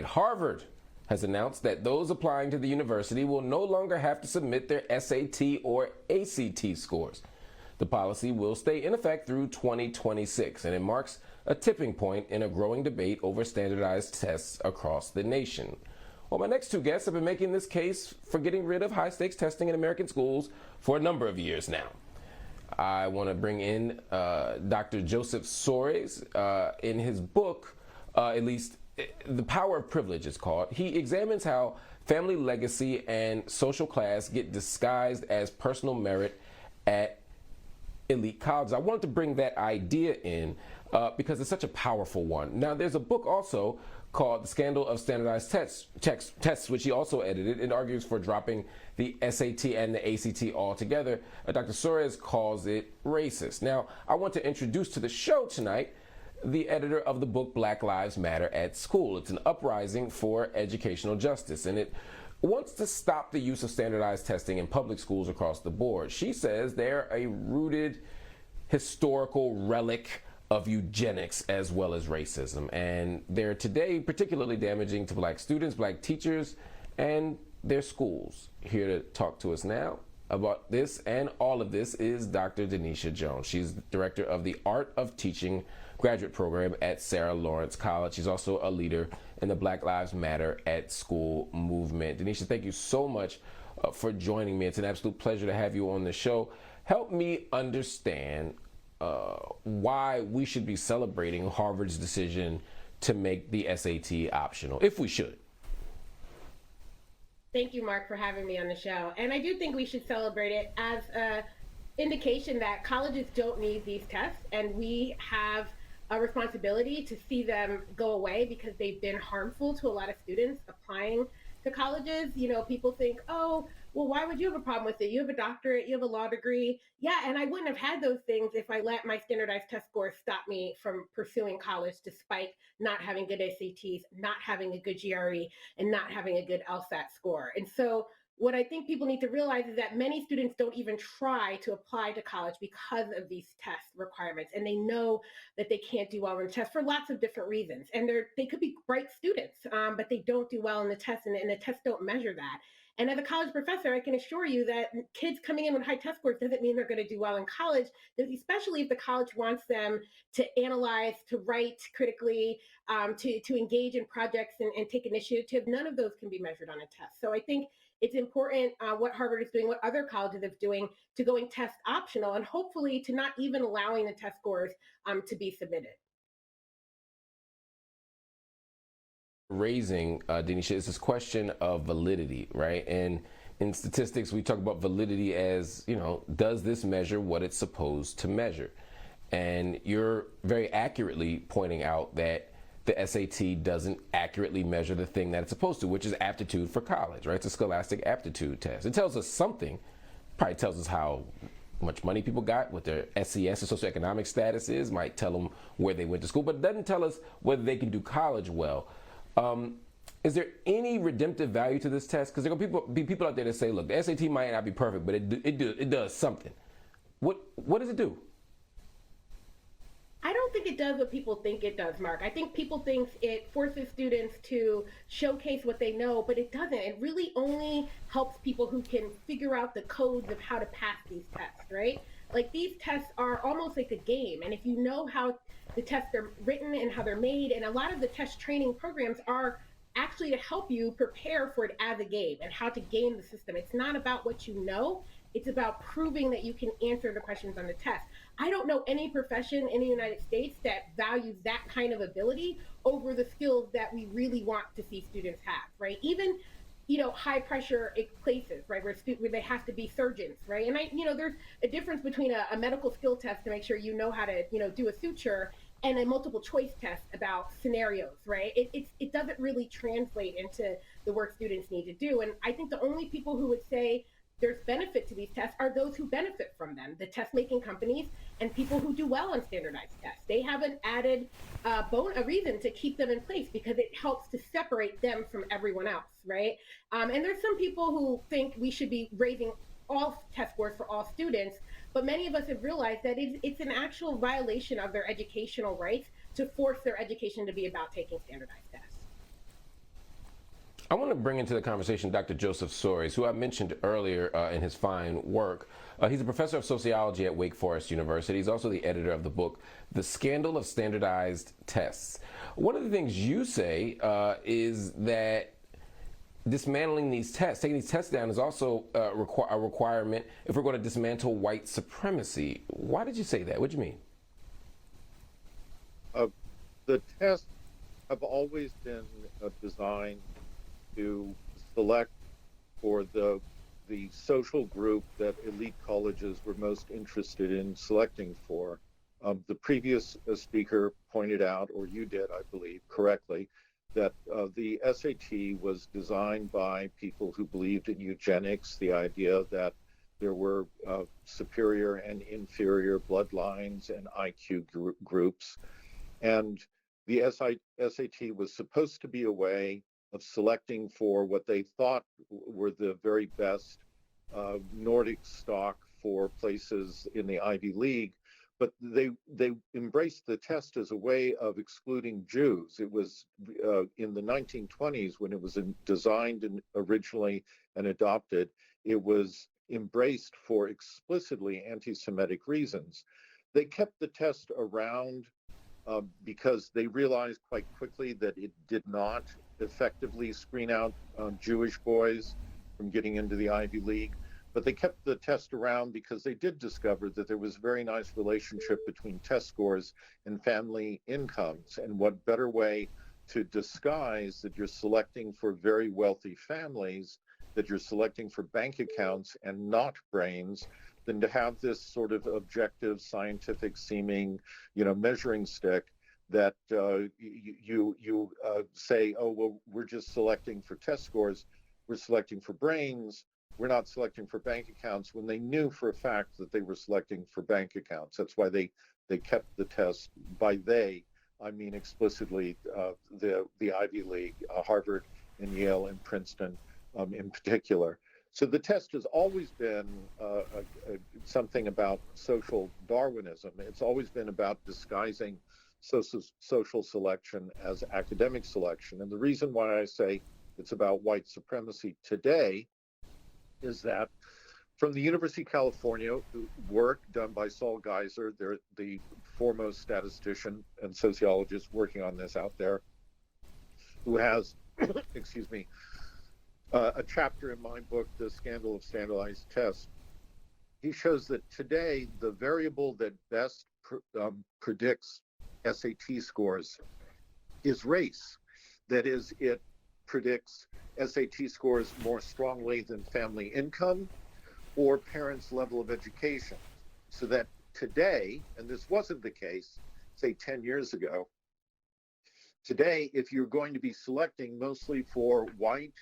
Harvard has announced that those applying to the university will no longer have to submit their SAT or ACT scores. The policy will stay in effect through 2026, and it marks a tipping point in a growing debate over standardized tests across the nation. Well, my next two guests have been making this case for getting rid of high-stakes testing in American schools for a number of years now. I want to bring in Dr. Joseph Soares. In his book, at least, The Power of Privilege is called. He examines how family legacy and social class get disguised as personal merit at elite colleges. I wanted to bring that idea in because it's such a powerful one. Now, there's a book also called The Scandal of Standardized Tests, which he also edited. It argues for dropping the SAT and the ACT altogether. Dr. Soares calls it racist. Now, I want to introduce to the show tonight the editor of the book Black Lives Matter at School. It's an uprising for educational justice, and it wants to stop the use of standardized testing in public schools across the board. She says they're a rooted historical relic of eugenics as well as racism, and they're today particularly damaging to black students, black teachers, and their schools. Here to talk to us now about this and all of this is Dr. Denisha Jones. She's the director of the Art of Teaching graduate program at Sarah Lawrence College. She's also a leader in the Black Lives Matter at School movement. Denisha, thank you so much for joining me. It's an absolute pleasure to have you on the show. Help me understand why we should be celebrating Harvard's decision to make the SAT optional, if we should. Thank you, Marc, for having me on the show. And I do think we should celebrate it as an indication that colleges don't need these tests, and we have a responsibility to see them go away because they've been harmful to a lot of students applying to colleges. You know, people think, oh, well, why would you have a problem with it? You have a doctorate, you have a law degree. Yeah, and I wouldn't have had those things if I let my standardized test scores stop me from pursuing college despite not having good SATs, not having a good GRE, and not having a good LSAT score. And so what I think people need to realize is that many students don't even try to apply to college because of these test requirements. And they know that they can't do well in the test for lots of different reasons. And they could be bright students, but they don't do well in the test, and the tests don't measure that. And as a college professor, I can assure you that kids coming in with high test scores doesn't mean they're going to do well in college, especially if the college wants them to analyze, to write critically, to engage in projects and take initiative. None of those can be measured on a test. So I think it's important what Harvard is doing, what other colleges are doing, to going test optional, and hopefully to not even allowing the test scores to be submitted. Raising, Denisha, is this question of validity, right? And in statistics, we talk about validity as, you know, does this measure what it's supposed to measure? And you're very accurately pointing out that the SAT doesn't accurately measure the thing that it's supposed to, which is aptitude for college, right? It's a scholastic aptitude test. It tells us something, probably tells us how much money people got, what their SES or socioeconomic status is, might tell them where they went to school, but it doesn't tell us whether they can do college well. Is there any redemptive value to this test? Because there are going to be people out there that say, look, the SAT might not be perfect, but it does something. What does it do? I don't think it does what people think it does, Marc. I think people think it forces students to showcase what they know, but it doesn't. It really only helps people who can figure out the codes of how to pass these tests, right? Like, these tests are almost like a game. And if you know how the tests are written and how they're made, and a lot of the test training programs are actually to help you prepare for it as a game and how to game the system. It's not about what you know. It's about proving that you can answer the questions on the test. I don't know any profession in the United States that values that kind of ability over the skills that we really want to see students have, right? Even, you know, high pressure places, right, where they have to be surgeons, right? And there's a difference between a medical skill test to make sure you know how to, do a suture, and a multiple choice test about scenarios, right? It doesn't really translate into the work students need to do. And I think the only people who would say there's benefit to these tests are those who benefit from them, the test making companies and people who do well on standardized tests. They have an added a reason to keep them in place because it helps to separate them from everyone else, right? And there's some people who think we should be raising all test scores for all students, but many of us have realized that it's an actual violation of their educational rights to force their education to be about taking standardized tests. I want to bring into the conversation Dr. Joseph Soares, who I mentioned earlier in his fine work. He's a professor of sociology at Wake Forest University. He's also the editor of the book, The Scandal of Standardized Tests. One of the things you say is that dismantling these tests, taking these tests down, is also a requirement if we're going to dismantle white supremacy. Why did you say that? What do you mean? The tests have always been designed to select for the social group that elite colleges were most interested in selecting for. The previous speaker pointed out, or you did, I believe, correctly, that the SAT was designed by people who believed in eugenics, the idea that there were superior and inferior bloodlines and IQ groups. And the SAT was supposed to be a way of selecting for what they thought were the very best Nordic stock for places in the Ivy League, but they embraced the test as a way of excluding Jews. It was in the 1920s when it was designed and originally and adopted, it was embraced for explicitly anti-Semitic reasons. They kept the test around because they realized quite quickly that it did not effectively screen out Jewish boys from getting into the Ivy League. But they kept the test around because they did discover that there was a very nice relationship between test scores and family incomes. And what better way to disguise that you're selecting for very wealthy families, that you're selecting for bank accounts and not brains, than to have this sort of objective, scientific seeming, measuring stick that you say, oh, well, we're just selecting for test scores, we're selecting for brains, we're not selecting for bank accounts, when they knew for a fact that they were selecting for bank accounts. That's why they kept the test. By they, I mean explicitly the Ivy League, Harvard and Yale and Princeton in particular. So the test has always been something about social Darwinism. It's always been about disguising social selection as academic selection. And the reason why I say it's about white supremacy today is that from the University of California, work done by Saul Geiser, they're the foremost statistician and sociologist working on this out there, who has, excuse me, a chapter in my book, The Scandal of Standardized Tests. He shows that today, the variable that best predicts SAT scores is race. That is, it predicts SAT scores more strongly than family income or parents' level of education. So that today, and this wasn't the case, say 10 years ago, today, if you're going to be selecting mostly for white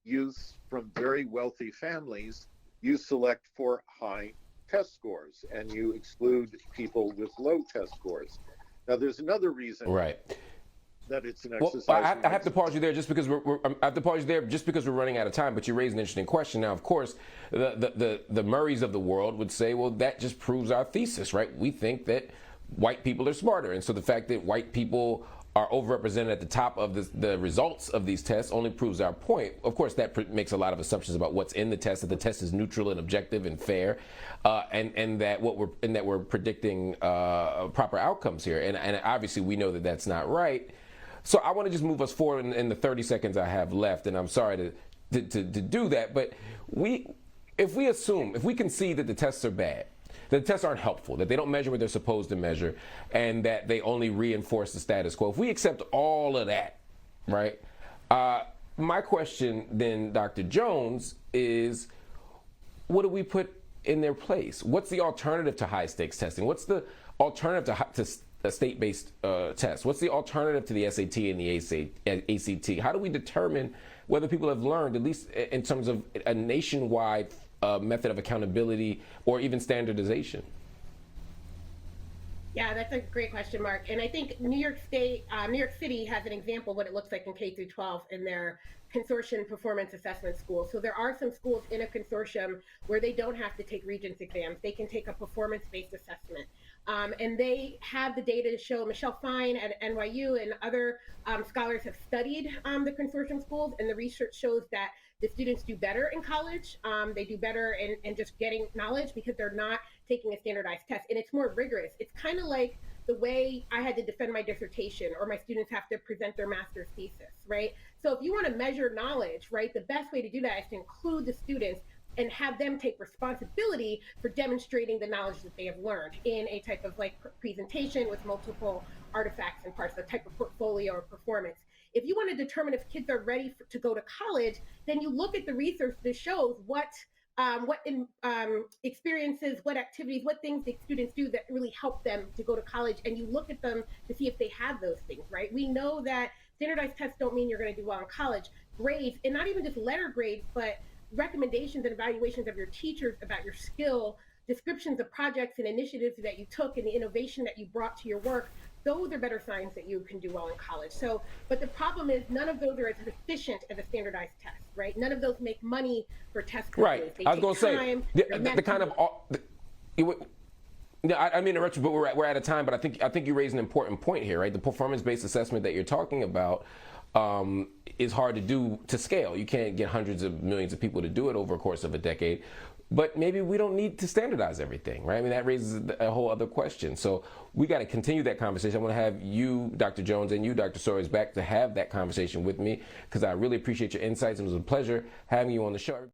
youth from very wealthy families, you select for high test scores and you exclude people with low test scores. Now, there's another reason. Right. That it's an exercise. Well, I have to pause you there just because we're running out of time. But you raised an interesting question. Now, of course, the Murrays of the world would say, well, that just proves our thesis, right? We think that white people are smarter, and so the fact that white people are overrepresented at the top of the results of these tests only proves our point. Of course, that makes a lot of assumptions about what's in the test, that the test is neutral and objective and fair, and that we're predicting proper outcomes here. And obviously, we know that that's not right. So I want to just move us forward in the 30 seconds I have left, and I'm sorry to do that, but if we concede that the tests are bad, that the tests aren't helpful, that they don't measure what they're supposed to measure, and that they only reinforce the status quo, if we accept all of that, right, my question then, Dr. Jones, is what do we put in their place? What's the alternative to high-stakes testing? What's the alternative to state-based tests? What's the alternative to the SAT and the ACT? How do we determine whether people have learned, at least in terms of a nationwide method of accountability or even standardization? Yeah, that's a great question, Mark. And I think New York City has an example of what it looks like in K through 12 in their consortium performance assessment schools. So there are some schools in a consortium where they don't have to take Regents exams. They can take a performance-based assessment. And they have the data to show. Michelle Fine at NYU and other scholars have studied the consortium schools, and the research shows that the students do better in college. They do better in just getting knowledge because they're not taking a standardized test, and it's more rigorous. It's kind of like the way I had to defend my dissertation, or my students have to present their master's thesis, right? So if you want to measure knowledge, right, the best way to do that is to include the students and have them take responsibility for demonstrating the knowledge that they have learned in a type of like presentation with multiple artifacts and parts, the type of portfolio or performance. If you want to determine if kids are ready to go to college, then you look at the research that shows what experiences, what activities, what things the students do that really help them to go to college, and you look at them to see if they have those things, right? We know that standardized tests don't mean you're going to do well in college. Grades, and not even just letter grades, but recommendations and evaluations of your teachers about your skill, descriptions of projects and initiatives that you took, and the innovation that you brought to your work, those are better signs that you can do well in college. So, but the problem is none of those are as efficient as a standardized test, right? None of those make money for test companies. Right. I was going to say, the kind of, I mean, interrupt you, but we're out of time. But I think you raise an important point here, right? The performance-based assessment that you're talking about is hard to do to scale. You can't get hundreds of millions of people to do it over a course of a decade. But maybe we don't need to standardize everything, right? I mean, that raises a whole other question. So we got to continue that conversation. I want to have you, Dr. Jones, and you, Dr. Soares, back to have that conversation with me, because I really appreciate your insights. It was a pleasure having you on the show.